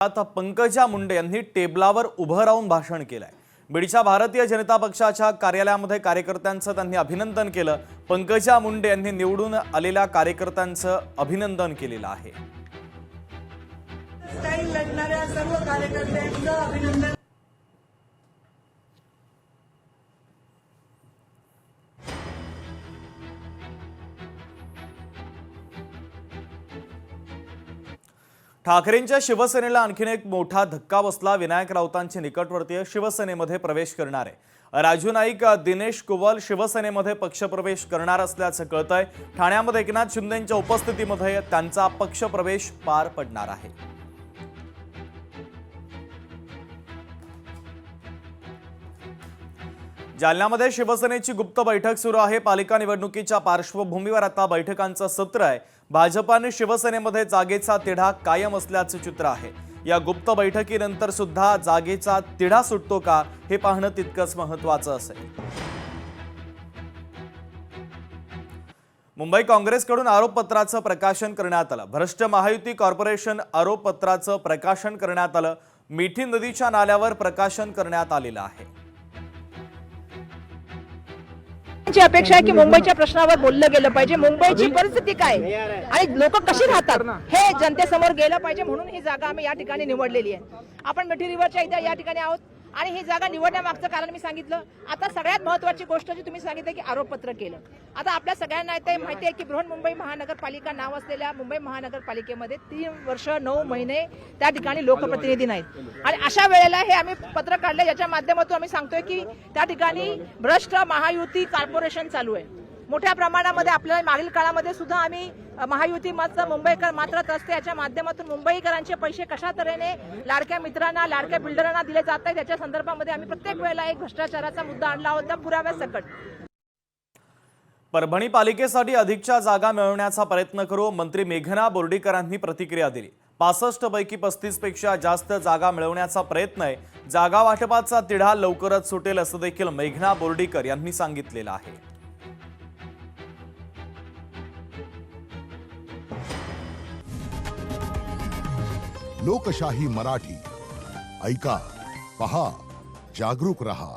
आता पंकजा मुंडे यांनी टेबलावर उभं राहून भाषण केलंय। बीडच्या भारतीय जनता पक्षाच्या कार्यालयामध्ये कार्यकर्त्यांचं त्यांनी अभिनंदन केलं। पंकजा मुंडे यांनी निवडून आलेल्या कार्यकर्त्यांचं अभिनंदन केलेलं आहे। लढणाऱ्या सर्व कार्यकर्त्यांचं अभिनंदन। ठाकरेंच्या शिवसेनेला आणखीन एक मोठा धक्का बसला। विनायक राऊतांचे निकटवर्तीय शिवसेनेमध्ये प्रवेश करणार आहे। राजू नाईक, दिनेश कुवल शिवसेनेमध्ये पक्षप्रवेश करणार असल्याचं कळतंय। ठाण्यामध्ये एकनाथ शिंदेंच्या उपस्थितीमध्ये त्यांचा पक्षप्रवेश पार पडणार आहे। जालन्यामध्ये शिवसेनेची गुप्त बैठक सुरू आहे। पालिका निवडणुकीच्या पार्श्वभूमीवर आता बैठकांचं सत्र आहे। भाजप आणि शिवसेनेमध्ये जागेचा तिढा कायम असल्याचं चित्र आहे। या गुप्त बैठकीनंतर सुद्धा जागेचा तिढा सुटतो का हे पाहणं तितकंच महत्त्वाचं असेल। मुंबई काँग्रेसकडून आरोपपत्राचं प्रकाशन करण्यात आलं। भ्रष्ट महायुती कॉर्पोरेशन आरोपपत्राचं प्रकाशन करण्यात आलं। मिठी नदीच्या नाल्यावर प्रकाशन करण्यात आलेलं आहे। ची अपेक्षा आहे की मुंबईच्या प्रश्नावर बोललं गेलं पाहिजे। मुंबईची परिस्थिती काय आणि लोक कशी राहतात हे जनतेसमोर गेलं पाहिजे, म्हणून ही जागा आम्ही या ठिकाणी निवडलेली आहे। आपण मिठी रिव्हरच्या इथे या ठिकाणी आहोत आणि ही जागा निवडण्यामागचं कारण मी सांगितलं। आता सगळ्यात महत्त्वाची गोष्ट जी तुम्ही सांगितलं की आरोपपत्र केलं। आता आपल्या सगळ्यांना ते माहिती आहे की बृहन्मुंबई महानगरपालिका नाव असलेल्या मुंबई महानगरपालिकेमध्ये 3 वर्ष 9 महिने त्या ठिकाणी लोकप्रतिनिधी नाहीत आणि अशा वेळेला हे आम्ही पत्र काढले ज्याच्या माध्यमातून आम्ही सांगतोय की त्या ठिकाणी भ्रष्ट महायुती कॉर्पोरेशन चालू आहे मोठ्या प्रमाणामध्ये। आपल्याला मागील काळामध्ये सुद्धा आम्ही महायुती मात्र मुंबईकर मात्र असते याच्या माध्यमातून मुंबईकरांचे पैसे कशा तऱ्हेने लाडक्या मित्रांना लाडक्या बिल्डरांना दिले जात आहेत त्याच्या संदर्भामध्ये आम्ही प्रत्येक वेळेला एक भ्रष्टाचाराचा मुद्दा आणला होता पुराव्यासकट। परभणी पालिकेसाठी अधिकच्या जागा मिळवण्याचा प्रयत्न करू, मंत्री मेघना बोर्डीकरांनी प्रतिक्रिया दिली। 65 पैकी 35 पेक्षा जास्त जागा मिळवण्याचा प्रयत्न आहे। जागा वाटपाचा तिढा लवकरच सुटेल असं देखील मेघना बोर्डीकर यांनी सांगितलेलं आहे। लोकशाही मराठी ऐका, पहा, जागरूक रहा।